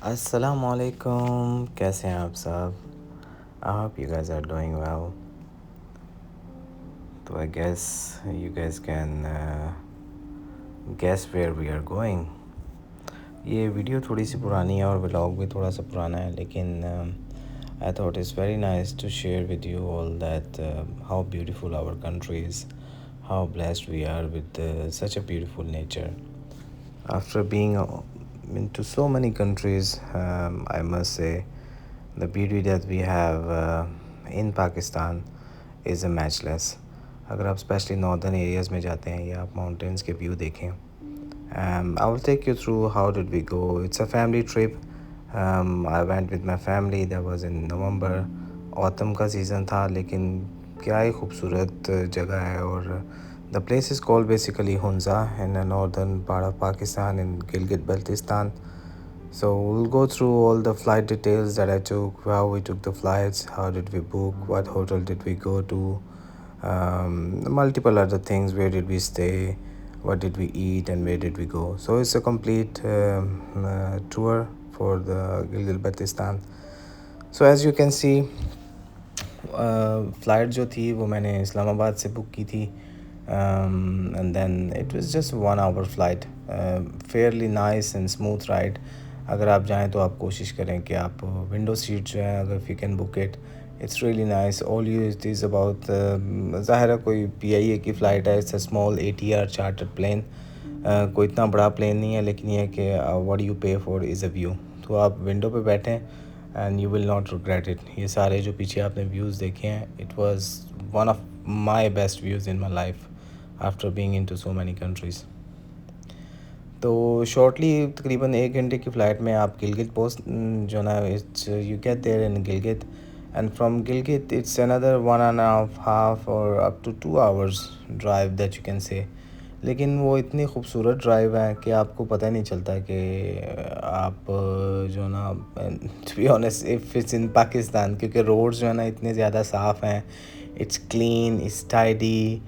Assalamualaikum, कैसे हैं आप सब? I hope you guys are doing well. So I guess you guys can guess where we are going. ये video थोड़ी सी पुरानी है और व्लॉग भी थोड़ा सा पुराना है, लेकिन I thought it's very nice to share with you all that how beautiful our country is, how blessed we are with such a beautiful nature. After being into so many countries, I must say the beauty that we have in Pakistan is a matchless. अगर आप specially northern areas में जाते हैं या आप mountains के view देखें, I will take you through how did we go. It's a family trip. I went with my family. That was in November. Autumn का सीज़न था, लेकिन क्या ही खूबसूरत जगह है. और the place is called basically Hunza in the northern part of Pakistan in Gilgit-Baltistan. So we'll go through all the flight details that I took, how we took the flights, how did we book, what hotel did we go to, multiple other things, where did we stay, what did we eat, and where did we go. So it's a complete tour for the Gilgit-Baltistan. So as you can see, flight जो थी वो मैंने इस्लामाबाद से book की थी, and then it was just 1 hour flight. Fairly nice and smooth ride. अगर आप जाएं तो आप कोशिश करें कि आप विंडो सीट जो है, अगर you can book it, it's really nice. All you it is about, ज़ाहिर है कोई PIA की फ़्लाइट है, it's a small ATR chartered plane. कोई इतना बड़ा प्लेन नहीं है, लेकिन ये है कि व्हाट यू पे फॉर इज़ अ व्यू. तो आप विंडो पे बैठें and you will not regret it. ये सारे जो पीछे आपने व्यूज़ देखे हैं, it was one of my best views in my life after being into so many countries. तो शॉर्टली तकरीबन 1 घंटे की फ़्लाइट में आप गिलगित पोस्ट जो ना, it's you get there in Gilgit, and from Gilgit it's another 1.5 और up to 2 hours drive that you can say. लेकिन वो इतनी खूबसूरत ड्राइव है कि आपको पता ही नहीं चलता कि आप जो ना, to be honest if it's in Pakistan, क्योंकि रोड्स जो है ना इतने ज़्यादा साफ़ हैं. It's clean, it's tidy.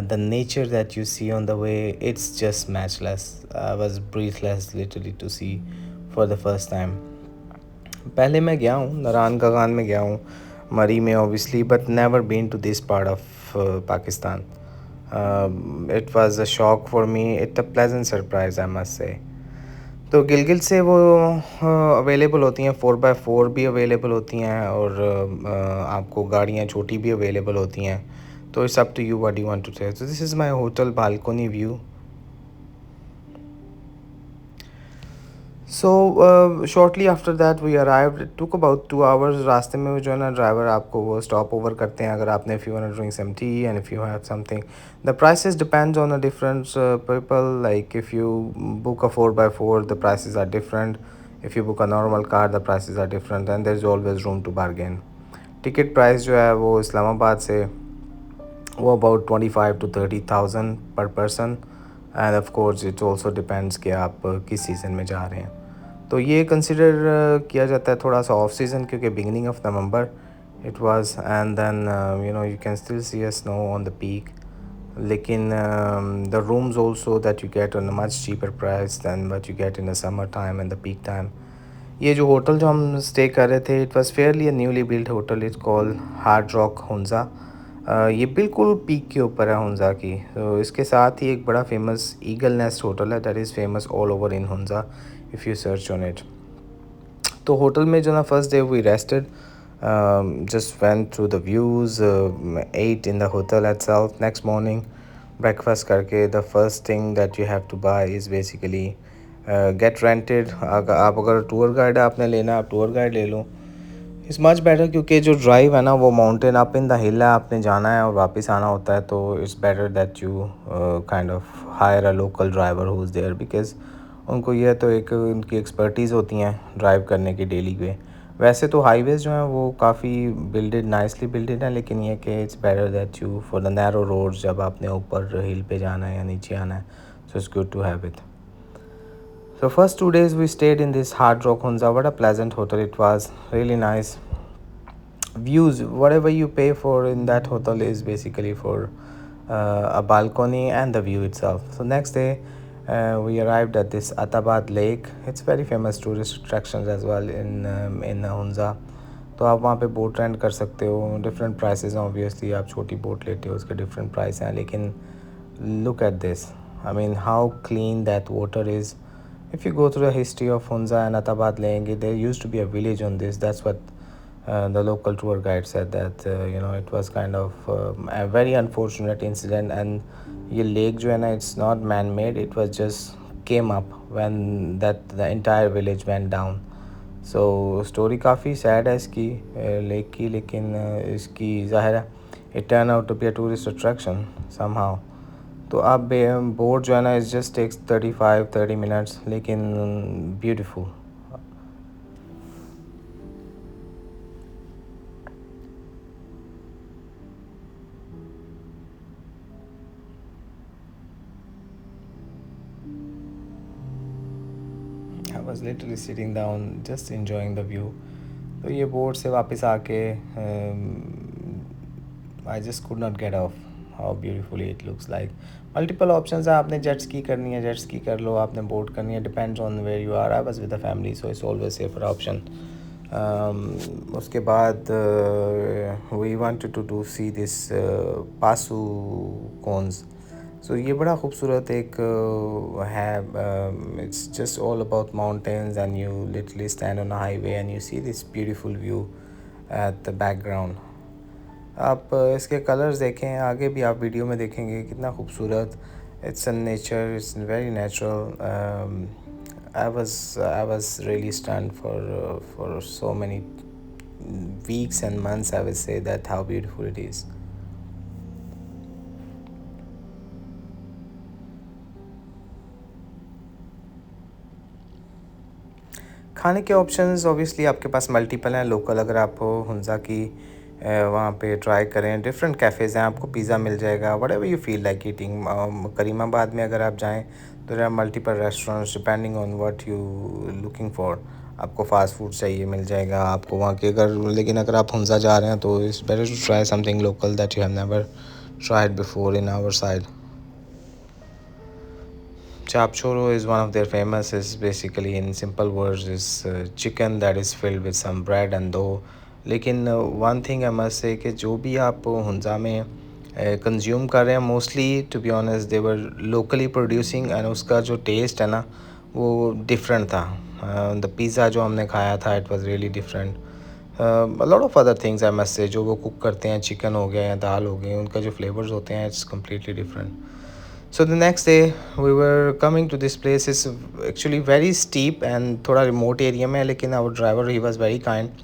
The nature that you see on the way, it's just matchless. I was breathless literally to see for the first time. पहले मैं गया हूँ नारायण कागान में, गया हूँ मरी में obviously, but never been to this part of Pakistan. It was a shock for me, it a pleasant surprise I must say. तो गिलगित से वो अवेलेबल होती हैं, 4x4 भी अवेलेबल होती हैं, और आपको गाड़ियाँ छोटी भी अवेलेबल होती हैं. तो it's up to you what you want to take. So this is my hotel balcony view. So shortly after that we arrived. It took about 2 hours. रास्ते में जो है ना, ड्राइवर आपको वो स्टॉप ओवर करते हैं अगर आपने, if you want to drink some tea and if you have something. The prices depends on a different people. Like if you book a 4x4 the prices are different. If you book a normal car the prices are different, and there is always room to bargain. Ticket price जो है वो इस्लामाबाद से वो about 25,000 to 30,000 पर person. End of course it also depends कि आप किस season में जा रहे हैं. तो ये कंसिडर किया जाता है थोड़ा सा ऑफ सीज़न, क्योंकि beginning of November it was, and then you know you can still see a snow on the peak. लेकिन the rooms also that you get on a much cheaper price than what you get in the summer time and the peak time. ये जो hotel जो हम stay कर रहे थे, it was fairly a newly built hotel. It's called Hard Rock Hunza. ये बिल्कुल peak के ऊपर है हुंजा की. तो इसके साथ ही एक बड़ा फेमस ईगल नेस्ट होटल है, that is famous all over in Hunza if you search on it. तो होटल में जो ना, first day we rested, just went through the views, ate in the hotel itself. Next morning breakfast करके the first thing that you have to buy is basically get rented. आप अगर tour guide आपने लेना, आप tour guide ले लो. It's much better, क्योंकि जो drive है ना वो माउंटेन अप इन द हिल है, आपने जाना है और वापस आना होता है. तो it's better that you kind of hire a local driver who is there, because उनको यह तो एक उनकी एक्सपर्टीज़ होती हैं ड्राइव करने की डेली पे. वैसे तो हाईवेज़ जो हैं वो काफ़ी बिल्डेड, नाइसली बिल्डेड हैं, लेकिन ये कि it's better that you for the narrow roads, जब आपने ऊपर हिल पे जाना है या नीचे आना है, so it's good to have it. So first 2 days we stayed in this Hard Rock Hunza. What a pleasant hotel it was, really nice. Views, whatever you pay for in that hotel is basically for a balcony and the view itself. So next day We arrived at this Atabad Lake. It's very famous tourist attractions as well in Hunza. तो आप वहाँ पे boat rent कर सकते हो. Different prices हैं obviously. आप छोटी बोट लेते हो उसके डिफरेंट प्राइस हैं, लेकिन look at this. I mean, how clean that water is. If you go through the history of Hunza and Atabad Lake, there used to be a village on this. That's what the local tour guide said, that it was kind of a very unfortunate incident. And ये lake जो है ना, it's not man-made. It was just came up when that the entire village went down. So story काफ़ी sad है इसकी lake की, लेकिन इसकी ज़ाहिर है it turn out to be a tourist attraction somehow. तो आप बोट जो है ना, इस जस्ट टेक्स 35-30 मिनट्स, लेकिन beautiful. I was literally sitting down just enjoying the view. तो ये बोट से वापस आके I just could not get off how beautifully it looks like. Multiple options है. आपने जेट स्की करनी है, जेट स्की कर लो. आपने बोट करनी है, depends on where you are. I was with the family, so it's always safer option. उसके बाद we wanted to do see this Passu cones. So ये बड़ा खूबसूरत एक है. It's just all about mountains and you literally stand on a highway and you see this beautiful view at the background. आप इसके colours देखें, आगे भी आप वीडियो में देखेंगे कितना खूबसूरत. It's in nature, it's very natural. I was really stunned for so many weeks and months. I would say that how beautiful it is. खाने के ऑप्शंस ऑब्वियसली आपके पास मल्टीपल हैं. लोकल अगर आप हुंजा की वहाँ पे ट्राई करें, डिफरेंट कैफ़ेज़ हैं. आपको पिज़्ज़ा मिल जाएगा, whatever you feel like eating. Karimabad में अगर आप जाएँ तो there are multiple restaurants depending on what you looking for. आपको फास्ट फूड चाहिए, मिल जाएगा आपको वहाँ के. लेकिन अगर आप हुंजा जा रहे हैं तो it's better to try something local that you have never tried before in our side. Chap choro is one of their famous. Is basically in simple words is chicken that is filled with some bread and dough. लेकिन one thing I must से कि जो भी आप हुंजा में consume कर रहे हैं, mostly to be honest they were locally producing, and उसका जो टेस्ट है ना वो डिफरेंट था. द पिज़्ज़ा जो हमने खाया था it was really different. A lot of other things I must से जो वो कुक करते हैं, चिकन हो गया या दाल हो गई, उनका जो फ्लेवर्स होते हैं it's completely different. So the next day we were coming to this place. Is actually very steep and थोड़ा remote area में है, लेकिन our driver he was very kind.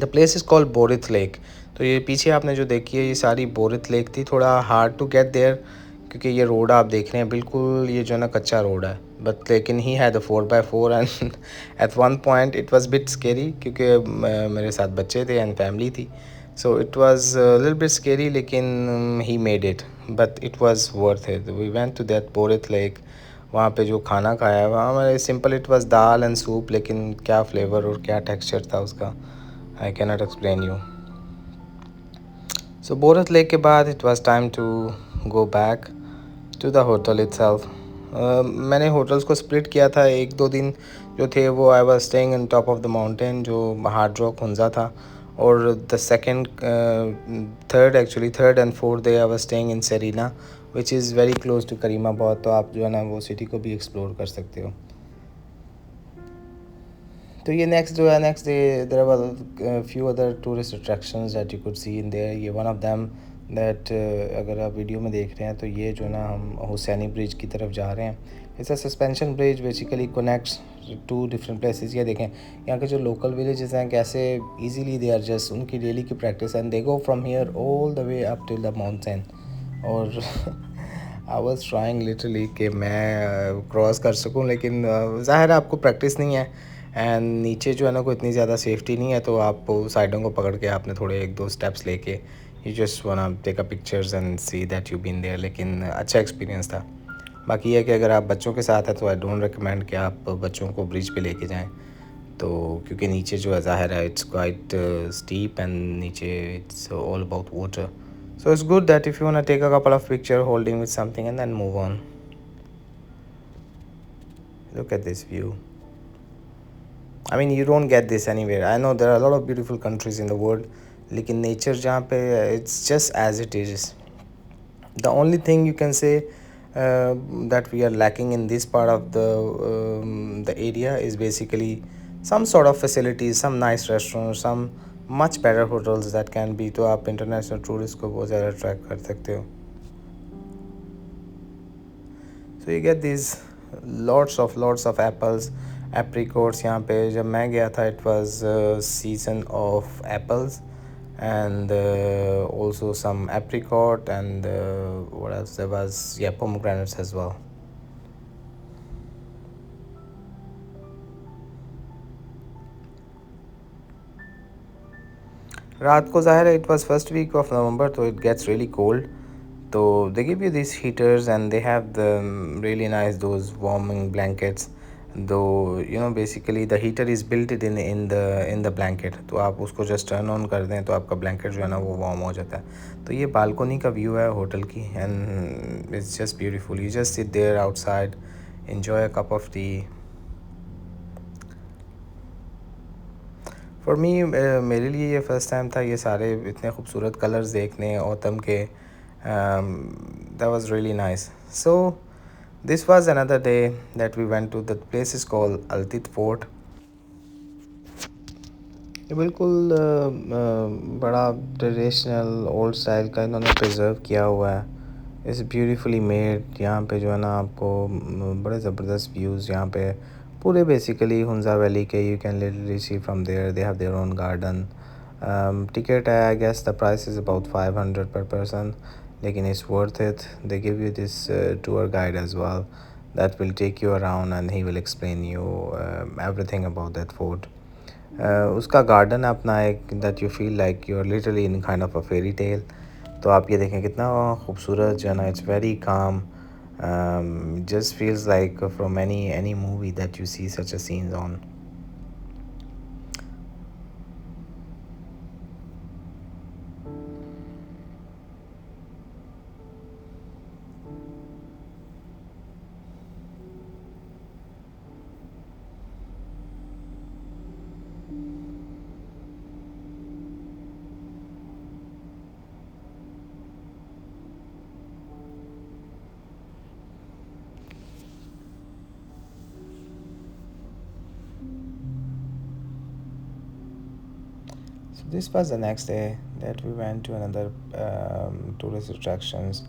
The place is called Borith Lake. तो ये पीछे आपने जो देखी है ये सारी बोरिथ लेक थी. थोड़ा हार्ड टू गेट देयर क्योंकि ये रोड आप देख रहे हैं बिल्कुल ये जो है ना कच्चा रोड है. बट लेकिन he had 4x4 and at one point it was bit scary क्योंकि मेरे साथ बच्चे थे एंड फैमिली थी. So it was a little bit scary, लेकिन he made it. But it was worth it. We went to that Borith Lake. वहाँ पे जो खाना खाया वहाँ हमारे simple it was dal and soup, लेकिन क्या फ्लेवर और क्या टेक्सचर था उसका I can not explain you. So Borith lake के बाद it was time to go back to the hotel itself. मैंने होटल्स को स्प्लिट किया था. 1-2 दिन जो थे वो I was staying in top of the mountain जो हार्ड रॉक हुंजा था, और the second third and fourth day I was staying in Serena which is very close to Karimabad. तो आप जो है ना वो सिटी को भी एक्सप्लोर कर सकते हो. तो ये next day there were few other tourist attractions that you could see in there. ये वन ऑफ देम दैट अगर आप वीडियो में देख रहे हैं तो ये जो ना हम हुसैनी ब्रिज की तरफ जा रहे हैं. It's a suspension bridge basically connects to different places. ये देखें यहाँ के जो लोकल विलेजेस हैं कैसे इजीली दे आर जस्ट उनकी डेली की practice and they go from here all the way up till the mountain. और आई वाज ट्राइंग लिटरली कि मैं क्रॉस कर सकूं, लेकिन ज़ाहिर है आपको प्रैक्टिस नहीं है एंड नीचे जो है ना कोई इतनी ज़्यादा सेफ्टी नहीं है. तो आप साइडों को पकड़ के आपने थोड़े 1-2 स्टेप्स लेके you just wanna take a pictures and see that you been there. लेकिन अच्छा एक्सपीरियंस था. बाकी ये कि अगर आप बच्चों के साथ हैं तो आई डोंट रिकमेंड कि आप बच्चों को ब्रिज पे लेके जाएं. तो क्योंकि नीचे जो है ज़ाहिर है इट्स क्वाइट स्टीप एंड नीचे it's all about water. So it's good that if you want take a couple of picture holding with something and then move on. Look at this view. I mean, you don't get this anywhere. I know there are a lot of beautiful countries in the world, लेकिन nature जहाँ पे it's just as it is. The only thing you can say that we are lacking in this part of the area is basically some sort of facilities, some nice restaurants, some much better hotels that can be, तो आप international tourists को बहुत ज़्यादा attract कर सकते हो. So you get these lots of apples, apricots. यहाँ पे जब मैं गया था it was season of apples, and also some apricot, and what else there was, yeah, pomegranates as well. रात को ज़ाहिर है it was first week of November, so it gets really cold. So they give you these heaters, and they have the really nice those warming blankets. Though basically the heater is built it in the blanket, तो आप उसको just turn on कर दें तो आपका blanket जो है ना वो warm हो जाता है. तो ये balcony का view है होटल की, and it's just beautiful. You just sit there outside, enjoy a cup of tea. For me मेरे लिए ये फ़र्स्ट टाइम था ये सारे इतने खूबसूरत कलर्स देखने ऑटम के. That was really nice. So this was another day that we went to the place is called Altit fort. ये बिल्कुल बड़ा ट्रेडिशनल ओल्ड स्टाइल का इन्होंने प्रिजर्व किया हुआ है. It's beautifully made. यहाँ पे जो है ना आपको बड़े ज़बरदस्त व्यूज़ यहाँ पे पूरे बेसिकली हुंजा वैली के you can literally see from there. They have their own garden. Ticket है I guess the price is about 500 per person, लेकिन it's worth it. They give you this tour guide as well that will take you around, and he will explain you everything about that fort. उसका garden है अपना एक, that you feel like you are literally in kind of a fairy tale. तो आप ये देखें कितना खूबसूरत जो है ना. It's very calm. Just feels like from any movie that you see such a scenes on. So this was the next day that we went to another tourist attractions.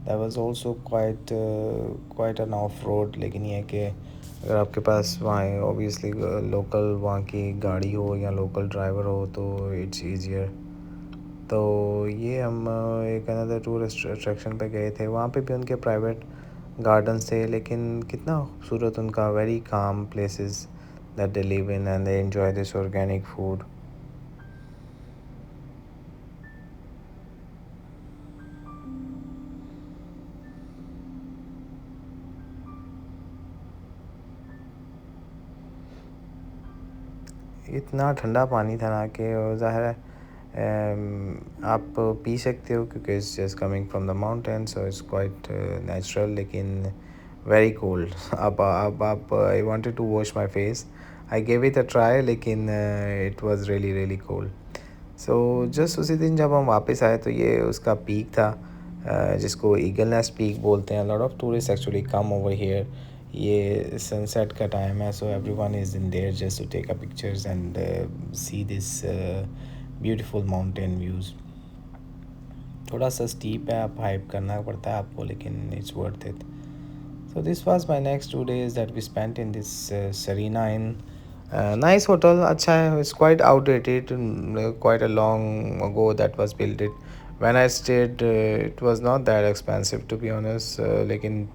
That was also quite an off road. लेकिन ये है कि अगर आपके पास वहाँ obviously local वहाँ की गाड़ी हो या लोकल ड्राइवर हो तो इट्स ईजियर. तो ये हम एक अनदर टूरिस्ट अट्रैक्शन पे गए थे. वहाँ पे भी उनके प्राइवेट गार्डन्स थे, लेकिन कितना खूबसूरत उनका very calm places that they live in, and they enjoy this organic food. इतना ठंडा पानी था ना कि ज़ाहिर है आप पी सकते हो क्योंकि it's just coming from the mountain, so it's quite natural, लेकिन वेरी कोल्ड. अब आप I wanted to wash my face. I gave it a try, लेकिन it was really really cold. So just उसी दिन जब हम वापस आए तो ये उसका पीक था, जिसको ईगल नेस्ट पीक बोलते हैं. Lot of tourist actually come over here. ये सनसेट का टाइम है, so everyone is in there just to take a pictures and see this beautiful mountain views. थोड़ा सा स्टीप है, आप हाइप करना पड़ता है आपको, लेकिन it's worth it. So this was my next 2 days that we spent in this Serena Inn. Nice hotel, अच्छा है. It's quite outdated. Quite a long ago that was built it. When I stayed, it was not that expensive to be honest. लेकिन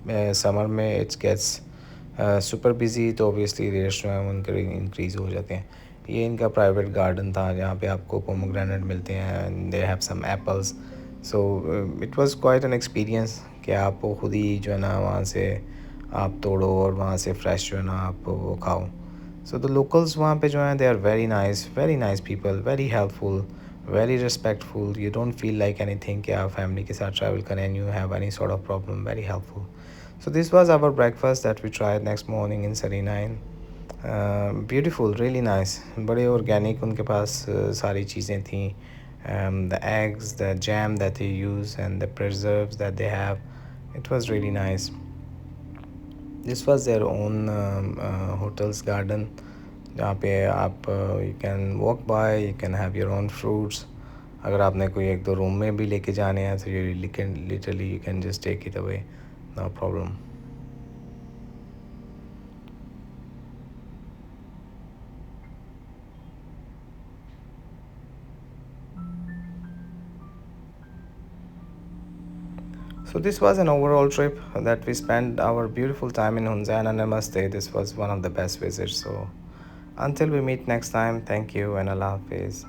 summer में it gets super busy, तो obviously rates जो हैं उनके increase हो जाते हैं. ये इनका प्राइवेट गार्डन था जहाँ पे आपको पोमोग्रेनेट मिलते हैं, and they have some apples. So it was quite an experience कि आप खुद ही जो है ना वहाँ से आप तोड़ो और वहाँ से फ्रेश जो है ना आप वो खाओ. सो द लोकल्स वहाँ पे जो हैं they are very nice people, very helpful, very respectful. You don't feel like anything कि आप फैमिली के साथ ट्रैवल करें and you have any sort of problem. Very helpful. So this was our breakfast that we tried next morning in Sarinine. Beautiful, really nice, बड़े organic उनके पास सारी चीज़ें थी. The eggs, the jam that they use, and the preserves that they have, it was really nice. This was their own hotel's garden जहाँ पे आप you can walk by, you can have your own fruits. अगर आपने कोई एक दो room में भी लेके जाने हैं तो you can literally you can just take it away, no problem. So this was an overall trip that we spent our beautiful time in Hunza, and I must say this was one of the best visits. So until we meet next time, thank you and Allah Hafiz.